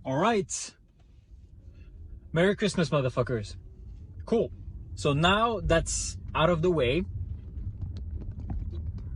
All right. Merry Christmas, motherfuckers. Cool. So now that's out of the way,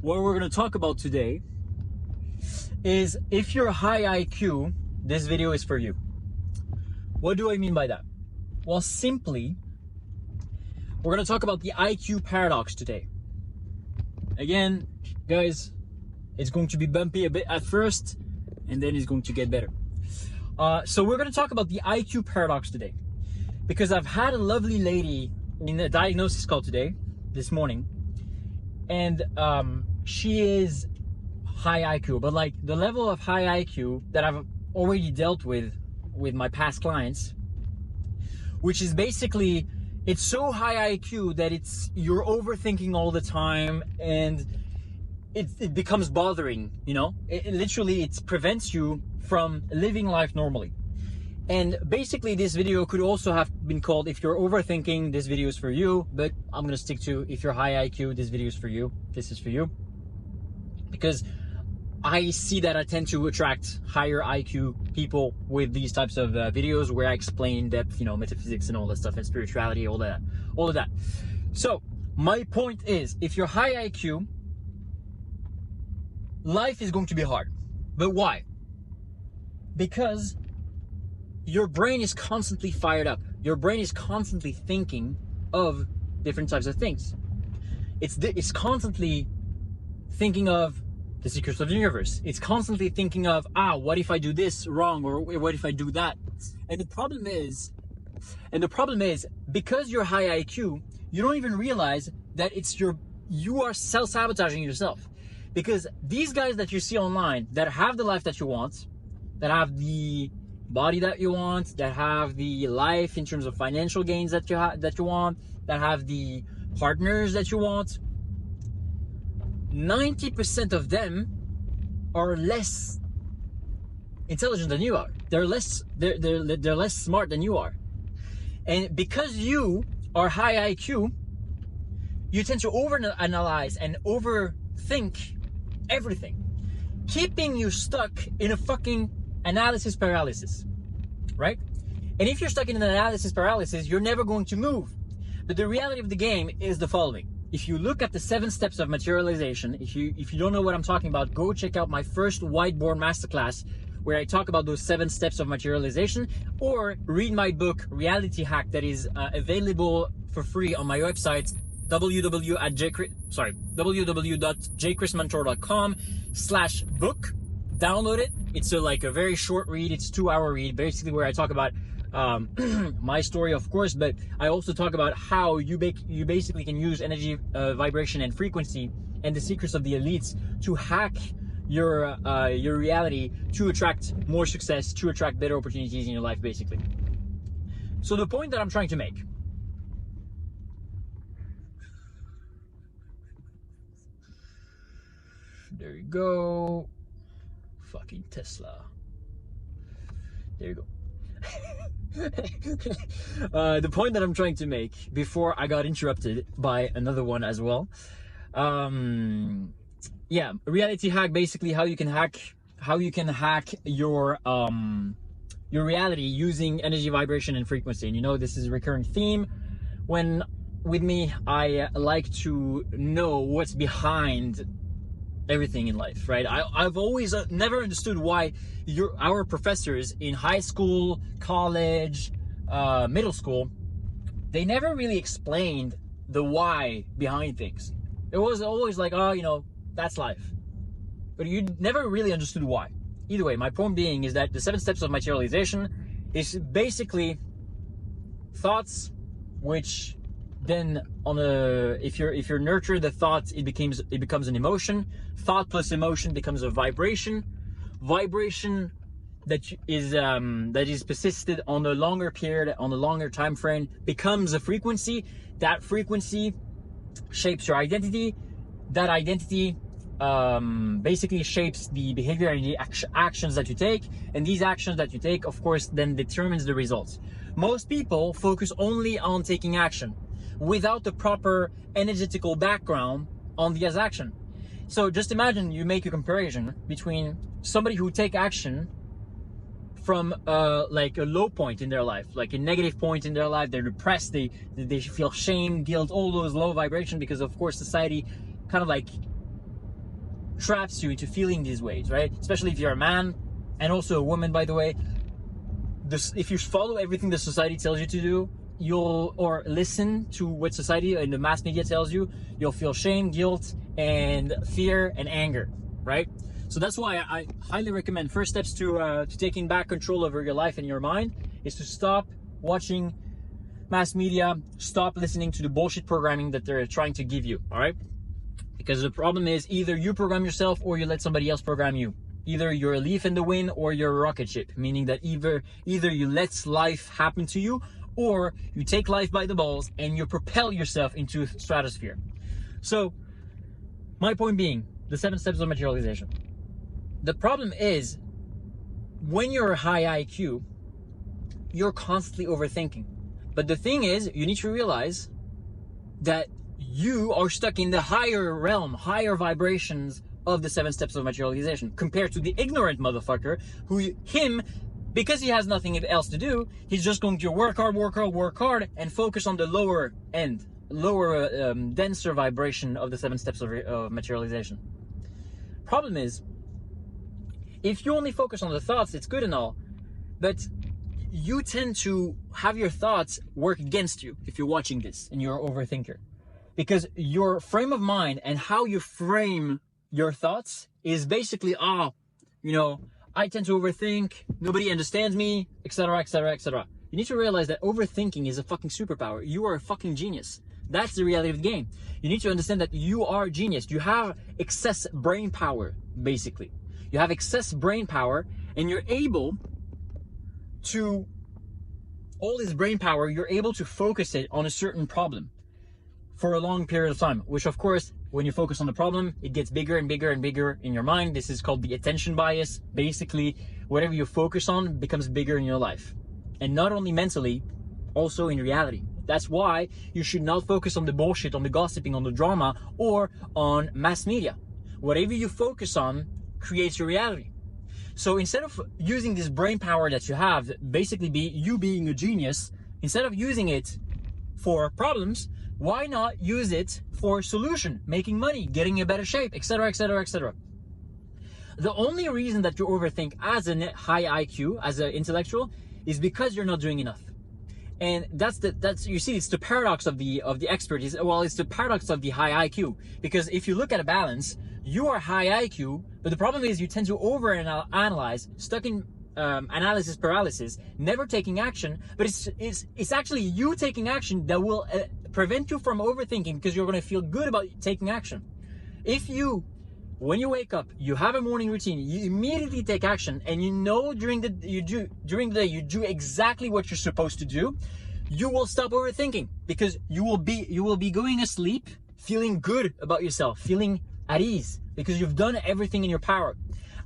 what we're going to talk about today is if you're high IQ, this video is for you. What do I mean by that? Well, simply, we're going to talk about the IQ paradox today. Again, guys, it's going to be bumpy a bit at first, and then it's going to get better. So we're going to talk about the IQ paradox today, because I've had a lovely lady in the diagnosis call today, this morning, and she is high IQ, but like the level of high IQ that I've already dealt with my past clients, which is basically, it's so high IQ that you're overthinking all the time, and it becomes bothering, you know? It literally prevents you from living life normally. And basically this video could also have been called, if you're overthinking, this video is for you, but I'm gonna stick to, if you're high IQ, this video is for you, this is for you. Because I see that I tend to attract higher IQ people with these types of videos where I explain in depth, you know, metaphysics and all that stuff, and spirituality, all of that. So my point is, if you're high IQ, life is going to be hard. But why? Because your brain is constantly fired up. Your brain is constantly thinking of different types of things. It's constantly thinking of the secrets of the universe. It's constantly thinking of, what if I do this wrong, or what if I do that? And the problem is, because you're high IQ, you don't even realize that you are self-sabotaging yourself. Because these guys that you see online that have the life that you want, that have the body that you want, that have the life in terms of financial gains that you want, that have the partners that you want, 90% of them are less intelligent than you are. They're less smart than you are. And because you are high IQ, you tend to overanalyze and overthink everything, keeping you stuck in a fucking analysis paralysis, right? And if you're stuck in an analysis paralysis, you're never going to move. But the reality of the game is the following. If you look at the 7 steps of materialization, if you don't know what I'm talking about, go check out my first whiteboard masterclass where I talk about those 7 steps of materialization, or read my book Reality Hack that is available for free on my website www.jchrismentor.com/book. Download it. It's like a very short read. It's a 2-hour read, basically, where I talk about my story, of course, but I also talk about how you basically can use energy, vibration, and frequency, and the secrets of the elites to hack your reality, to attract more success, to attract better opportunities in your life, basically. So the point that I'm trying to make, there you go. Fucking Tesla. There you go. The point that I'm trying to make, before I got interrupted by another one as well. Yeah, reality hack, basically how you can hack your reality using energy, vibration, and frequency. And you know, this is a recurring theme. With me, I like to know what's behind everything in life, right? I've always never understood why our professors in high school, college, middle school, they never really explained the why behind things. It was always like, you know, that's life. But you never really understood why. Either way, my point being is that the 7 steps of materialization is basically thoughts, which then if you're nurtured the thought, it becomes an emotion. Thought plus emotion becomes a vibration that is persisted on a longer period, on a longer time frame, becomes a frequency. That frequency shapes your identity. That identity basically shapes the behavior and the actions that you take, and these actions that you take, of course, then determines the results. Most people focus only on taking action without the proper energetical background on the action. So just imagine you make a comparison between somebody who take action from like a low point in their life, like a negative point in their life. They're depressed, they feel shame, guilt, all those low vibration, because of course society kind of like traps you into feeling these ways, right? Especially if you're a man, and also a woman, by the way. If you follow everything the society tells you to do, or listen to what society and the mass media tells you, you'll feel shame, guilt, and fear and anger, right? So that's why I highly recommend first steps to taking back control over your life and your mind is to stop watching mass media, stop listening to the bullshit programming that they're trying to give you, all right? Because the problem is either you program yourself or you let somebody else program you. Either you're a leaf in the wind or you're a rocket ship, meaning that either you let life happen to you, or you take life by the balls and you propel yourself into stratosphere. So my point being, the 7 steps of materialization. The problem is, when you're a high IQ, you're constantly overthinking. But the thing is, you need to realize that you are stuck in the higher realm, higher vibrations of the 7 steps of materialization, compared to the ignorant motherfucker because he has nothing else to do, he's just going to work hard, and focus on the lower end, denser vibration of the 7 steps of materialization. Problem is, if you only focus on the thoughts, it's good and all, but you tend to have your thoughts work against you if you're watching this and you're an overthinker. Because your frame of mind and how you frame your thoughts is basically, I tend to overthink, nobody understands me, etc., etc., etc. You need to realize that overthinking is a fucking superpower. You are a fucking genius. That's the reality of the game. You need to understand that you are a genius. You have excess brain power, basically. You have excess brain power, and you're able to, all this brain power, you're able to focus it on a certain problem for a long period of time, which of course, when you focus on the problem, it gets bigger and bigger and bigger in your mind. This is called the attention bias. Basically, whatever you focus on becomes bigger in your life. And not only mentally, also in reality. That's why you should not focus on the bullshit, on the gossiping, on the drama, or on mass media. Whatever you focus on creates your reality. So instead of using this brain power that you have, basically you being a genius, instead of using it for problems, why not use it for solution, making money, getting in better shape, etc., etc., etc. The only reason that you overthink as a high IQ, as an intellectual, is because you're not doing enough. And that's you see, it's the paradox of the expert. It's the paradox of the high IQ. Because if you look at a balance, you are high IQ, but the problem is you tend to overanalyze, stuck in analysis paralysis, never taking action. But it's actually you taking action that will prevent you from overthinking, because you're going to feel good about taking action. If you, when you wake up, you have a morning routine, you immediately take action, and you know during the day you do exactly what you're supposed to do, you will stop overthinking, because you will be going to sleep feeling good about yourself, feeling at ease, because you've done everything in your power.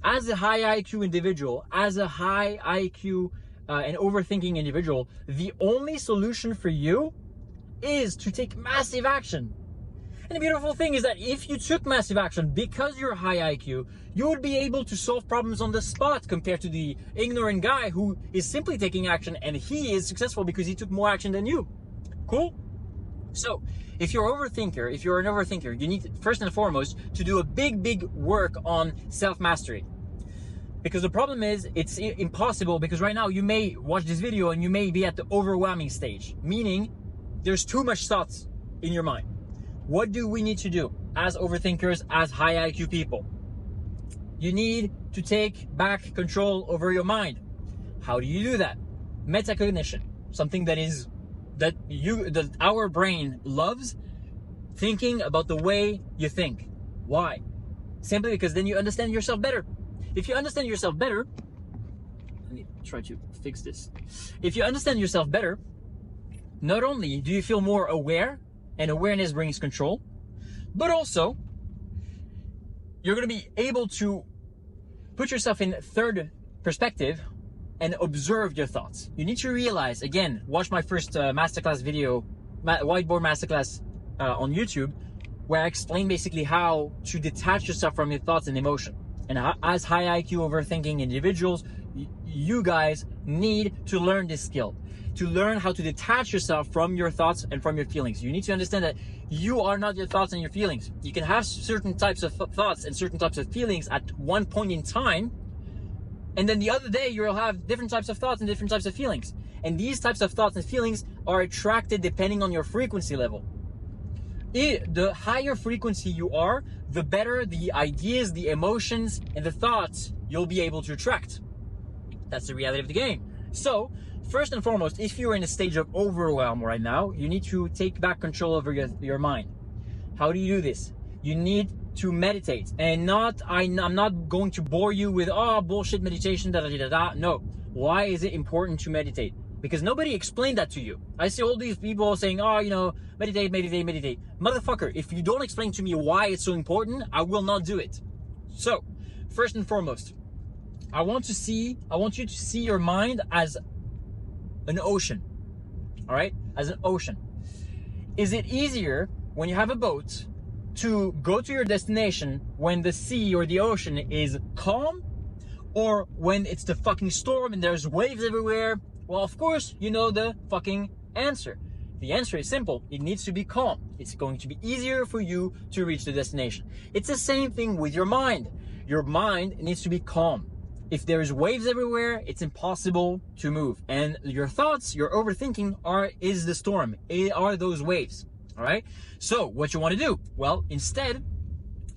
As a high IQ individual, as a high IQ and overthinking individual, the only solution for you is to take massive action. And the beautiful thing is that if you took massive action, because you're high IQ, you would be able to solve problems on the spot, compared to the ignorant guy who is simply taking action, and he is successful because he took more action than you. Cool? So if you're an overthinker, you need, first and foremost, to do a big work on self-mastery. Because the problem is, it's impossible, because right now you may watch this video and you may be at the overwhelming stage, meaning there's too much thoughts in your mind. What do we need to do as overthinkers, as high IQ people? You need to take back control over your mind. How do you do that? Metacognition, something that our brain loves, thinking about the way you think. Why? Simply because then you understand yourself better. If you understand yourself better, let me try to fix this. If you understand yourself better, not only do you feel more aware, and awareness brings control, but also you're going to be able to put yourself in third perspective and observe your thoughts. You need to realize, again, watch my first masterclass video, whiteboard masterclass on YouTube, where I explain basically how to detach yourself from your thoughts and emotion. And as high IQ overthinking individuals, you guys need to learn this skill, to learn how to detach yourself from your thoughts and from your feelings. You need to understand that you are not your thoughts and your feelings. You can have certain types of thoughts and certain types of feelings at one point in time, and then the other day you'll have different types of thoughts and different types of feelings. And these types of thoughts and feelings are attracted depending on your frequency level. The higher frequency you are, the better the ideas, the emotions, and the thoughts you'll be able to attract. That's the reality of the game. So, first and foremost, if you're in a stage of overwhelm right now, you need to take back control over your mind. How do you do this? You need to meditate. And I'm not going to bore you with, oh, bullshit meditation, da-da-da-da-da. No. Why is it important to meditate? Because nobody explained that to you. I see all these people saying, oh, you know, meditate, meditate, meditate. Motherfucker, if you don't explain to me why it's so important, I will not do it. So, first and foremost, I want you to see your mind as an ocean. All right? As an ocean. Is it easier when you have a boat to go to your destination when the sea or the ocean is calm, or when it's the fucking storm and there's waves everywhere? Well, of course, you know the fucking answer. The answer is simple. It needs to be calm. It's going to be easier for you to reach the destination. It's the same thing with your mind. Your mind needs to be calm. If there's waves everywhere, it's impossible to move. And your thoughts, your overthinking is the storm. Are those waves. All right? So what you want to do? Well, instead,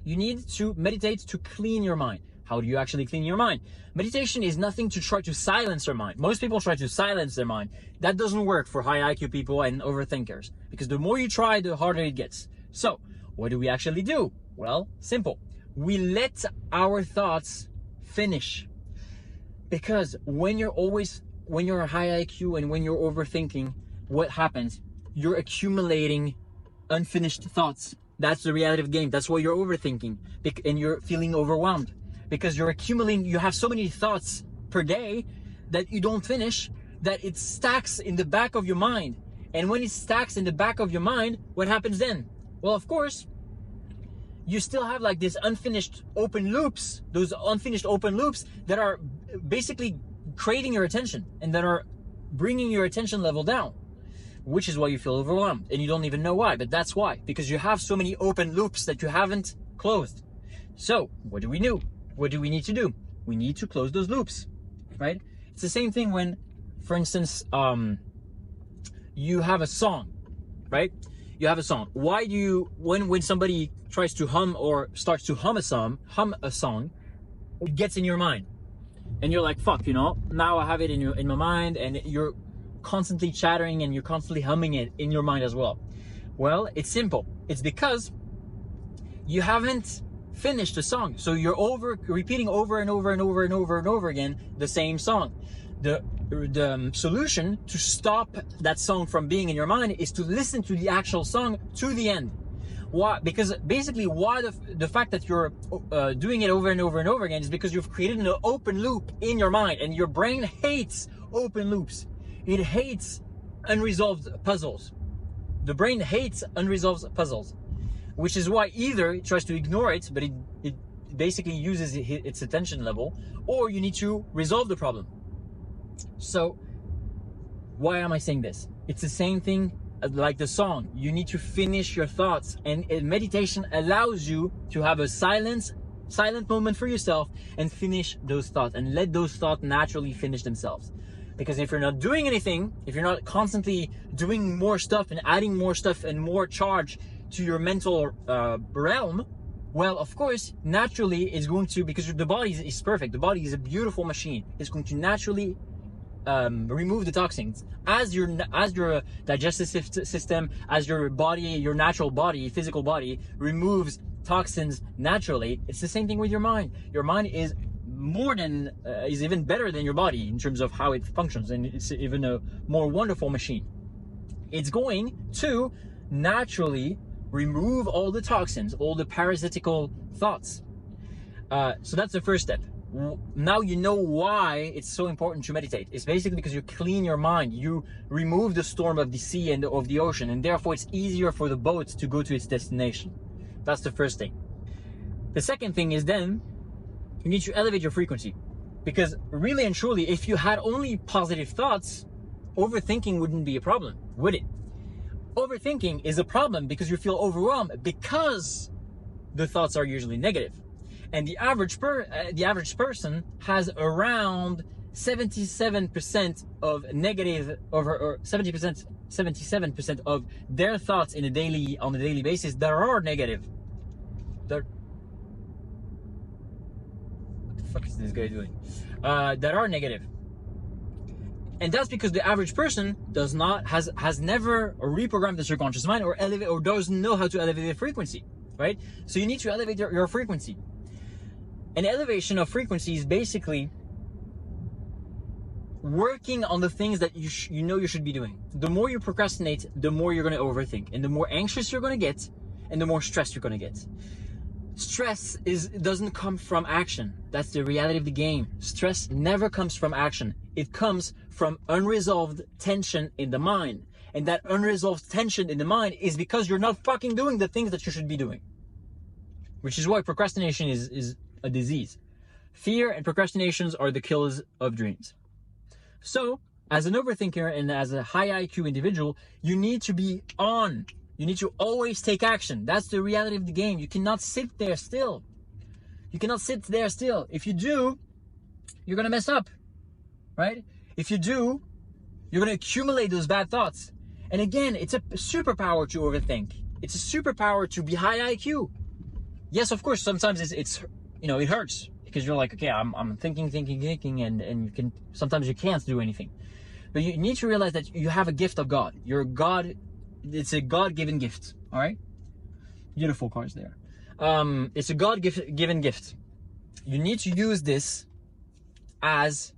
you need to meditate to clean your mind. How do you actually clean your mind? Meditation is nothing to try to silence your mind. Most people try to silence their mind. That doesn't work for high IQ people and overthinkers, because the more you try, the harder it gets. So what do we actually do? Well, simple. We let our thoughts finish. Because when you're high IQ and when you're overthinking, what happens? You're accumulating unfinished thoughts. That's the reality of the game. That's why you're overthinking and you're feeling overwhelmed. Because you have so many thoughts per day that you don't finish, that it stacks in the back of your mind. And when it stacks in the back of your mind, what happens then? Well, of course, you still have like this unfinished open loops, those unfinished open loops that are basically creating your attention and that are bringing your attention level down, which is why you feel overwhelmed and you don't even know why, but that's why, because you have so many open loops that you haven't closed. So what do we do? What do we need to do? We need to close those loops, right? It's the same thing when, for instance, you have a song, right? You have a song. Why do you, when somebody tries to hum or starts to hum a song, it gets in your mind. And you're like, fuck, you know, now I have it in my mind, and you're constantly chattering and you're constantly humming it in your mind as well. Well, it's simple. It's because you haven't finished the song. So you're repeating over and over and over and over and over again the same song. The solution to stop that song from being in your mind is to listen to the actual song to the end. Why? Because basically the fact that you're doing it over and over and over again is because you've created an open loop in your mind, and your brain hates open loops. It hates unresolved puzzles. The brain hates unresolved puzzles, which is why either it tries to ignore it, but it basically uses its attention level, or you need to resolve the problem. So why am I saying this? It's the same thing like the song. You need to finish your thoughts, and meditation allows you to have a silent moment for yourself and finish those thoughts, and let those thoughts naturally finish themselves. Because if you're not doing anything, if you're not constantly doing more stuff and adding more stuff and more charge to your mental realm, well, of course, naturally it's going to, because the body is perfect, the body is a beautiful machine, it's going to naturally remove the toxins. As your digestive system, as your body, your natural body, physical body removes toxins naturally, it's the same thing with your mind. Your mind is is even better than your body in terms of how it functions, and it's even a more wonderful machine. It's going to naturally remove all the toxins, all the parasitical thoughts. So that's the first step. Now you know why it's so important to meditate. It's basically because you clean your mind, you remove the storm of the sea and of the ocean, and therefore it's easier for the boat to go to its destination. That's the first thing. The second thing is then you need to elevate your frequency. Because really and truly, if you had only positive thoughts, overthinking wouldn't be a problem, would it? Overthinking is a problem because you feel overwhelmed because the thoughts are usually negative. And the average person has around 77% of negative, or 77% of their thoughts on a daily basis that are negative. What the fuck is this guy doing? That are negative. And that's because the average person has never reprogrammed the subconscious mind, or doesn't know how to elevate the frequency, right? So you need to elevate your frequency. An elevation of frequency is basically working on the things that you know you should be doing. The more you procrastinate, the more you're going to overthink, and the more anxious you're going to get, and the more stressed you're going to get. Stress doesn't come from action. That's the reality of the game. Stress never comes from action. It comes from unresolved tension in the mind. And that unresolved tension in the mind is because you're not fucking doing the things that you should be doing. Which is why procrastination is a disease. Fear and procrastinations are the killers of dreams. So, as an overthinker and as a high IQ individual, you need to be on. You need to always take action. That's the reality of the game. You cannot sit there still. You cannot sit there still. If you do, you're going to mess up, right? If you do, you're going to accumulate those bad thoughts. And again, it's a superpower to overthink. It's a superpower to be high IQ. Yes, of course, sometimes it's it hurts because you're like, okay, I'm thinking, and you can, sometimes you can't do anything. But you need to realize that you have a gift of God. You're God. It's a God-given gift. All right. Beautiful cars there. It's a God-given gift. You need to use this as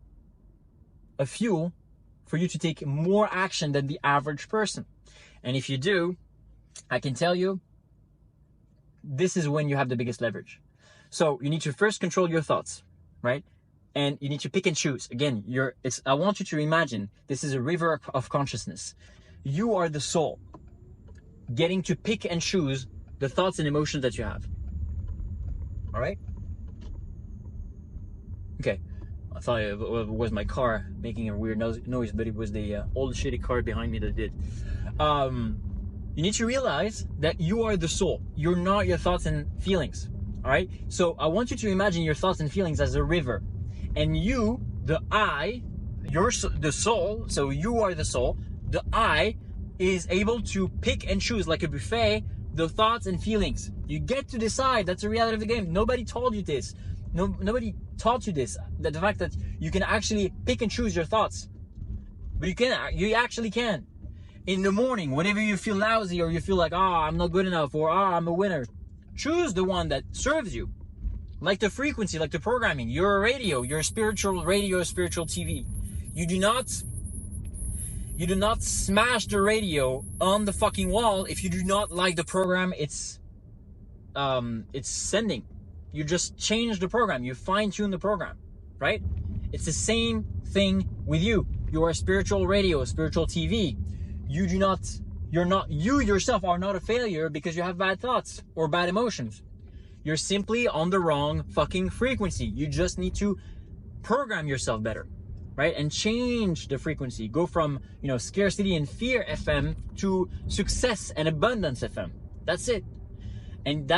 a fuel for you to take more action than the average person. And if you do, I can tell you, this is when you have the biggest leverage. So you need to first control your thoughts, right? And you need to pick and choose. Again, I want you to imagine this is a river of consciousness. You are the soul, getting to pick and choose the thoughts and emotions that you have. All right? Okay. I thought it was my car making a weird noise, but it was the old shitty car behind me that did. You need to realize that you are the soul. You're not your thoughts and feelings. All right? So I want you to imagine your thoughts and feelings as a river. And you, the I, the soul, so you are the soul, the I is able to pick and choose like a buffet the thoughts and feelings. You get to decide. That's the reality of the game. Nobody told you this. Nobody taught you this. That the fact that you can actually pick and choose your thoughts. But you actually can. In the morning, whenever you feel lousy or you feel like, I'm not good enough, or I'm a winner, choose the one that serves you. Like the frequency, like the programming. You're a radio, you're a spiritual radio, spiritual TV. You do not smash the radio on the fucking wall if you do not like the program it's sending. You just change the program. You fine-tune the program, right? It's the same thing with you. You are a spiritual radio, spiritual TV. You yourself are not a failure because you have bad thoughts or bad emotions. You're simply on the wrong fucking frequency. You just need to program yourself better, right? And change the frequency. Go from, scarcity and fear FM to success and abundance FM. That's it. And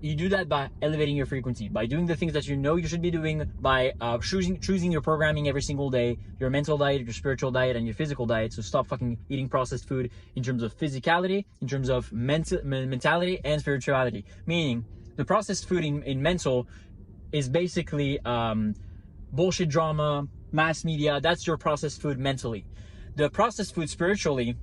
you do that by elevating your frequency, by doing the things that you know you should be doing, by choosing your programming every single day, your mental diet, your spiritual diet, and your physical diet. So stop fucking eating processed food in terms of physicality, in terms of mentality and spirituality. Meaning, the processed food in mental is basically bullshit drama, mass media. That's your processed food mentally. The processed food spiritually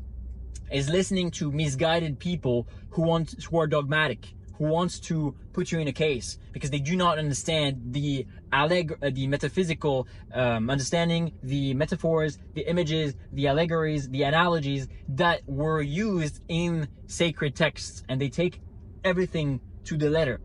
is listening to misguided people who are dogmatic, who wants to put you in a case because they do not understand the metaphysical understanding, the metaphors, the images, the allegories, the analogies that were used in sacred texts, and they take everything to the letter.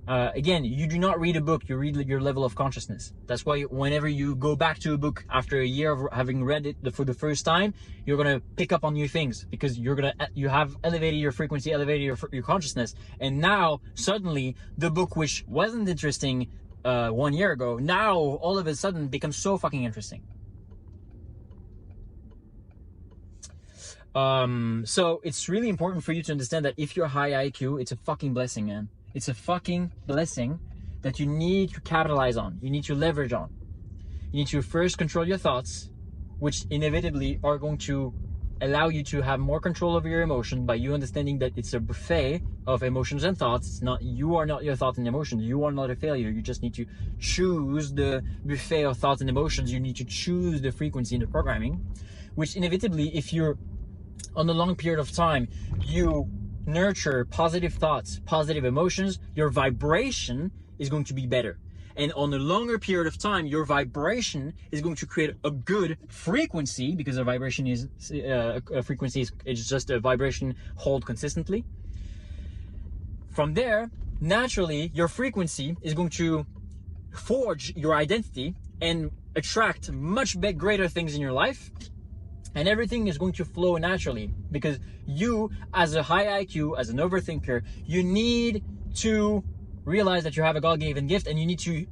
Again, you do not read a book, you read your level of consciousness. That's why whenever you go back to a book after a year of having read it for the first time, you're going to pick up on new things because you have elevated your frequency, elevated your consciousness. And now suddenly the book which wasn't interesting 1 year ago, now all of a sudden becomes so fucking interesting. So it's really important for you to understand that if you're high IQ, it's a fucking blessing, man. It's a fucking blessing that you need to capitalize on. You need to leverage on. You need to first control your thoughts, which inevitably are going to allow you to have more control over your emotion by you understanding that it's a buffet of emotions and thoughts. It's not, you are not your thoughts and emotions. You are not a failure. You just need to choose the buffet of thoughts and emotions. You need to choose the frequency in the programming, which inevitably, if you're on a long period of time, you nurture positive thoughts, positive emotions, your vibration is going to be better. And on a longer period of time, your vibration is going to create a good frequency, because a vibration is a frequency is just a vibration held consistently. From there, naturally, your frequency is going to forge your identity and attract much greater things in your life. And everything is going to flow naturally, because you, as a high IQ, as an overthinker, you need to realize that you have a God-given gift, and you need to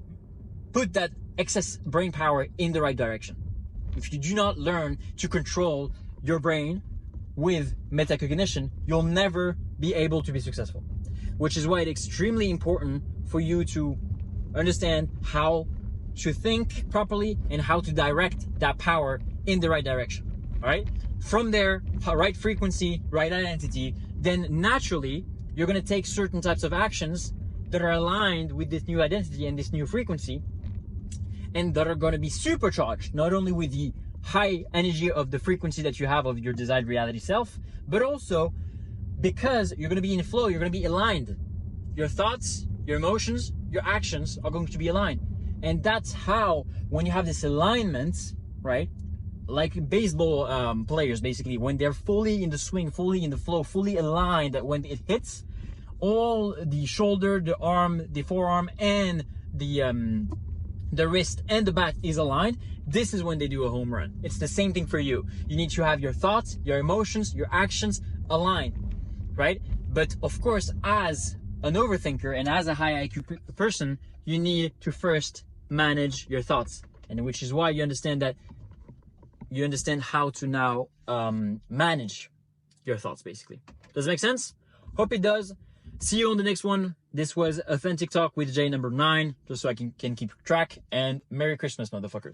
put that excess brain power in the right direction. If you do not learn to control your brain with metacognition, you'll never be able to be successful. Which is why it's extremely important for you to understand how to think properly and how to direct that power in the right direction. All right? From there, right frequency, right identity, then naturally you're going to take certain types of actions that are aligned with this new identity and this new frequency, and that are going to be supercharged, not only with the high energy of the frequency that you have of your desired reality self, but also because you're going to be in flow, you're going to be aligned. Your thoughts, your emotions, your actions are going to be aligned. And that's how, when you have this alignment, right, like baseball players, basically, when they're fully in the swing, fully in the flow, fully aligned, that when it hits, all the shoulder, the arm, the forearm, and the wrist and the bat is aligned, this is when they do a home run. It's the same thing for you. You need to have your thoughts, your emotions, your actions aligned, right? But of course, as an overthinker and as a high IQ person, you need to first manage your thoughts, and which is why you understand how to now manage your thoughts, basically. Does it make sense? Hope it does. See you on the next one. This was Authentic Talk with Jay number 9, just so I can keep track. And Merry Christmas, motherfuckers.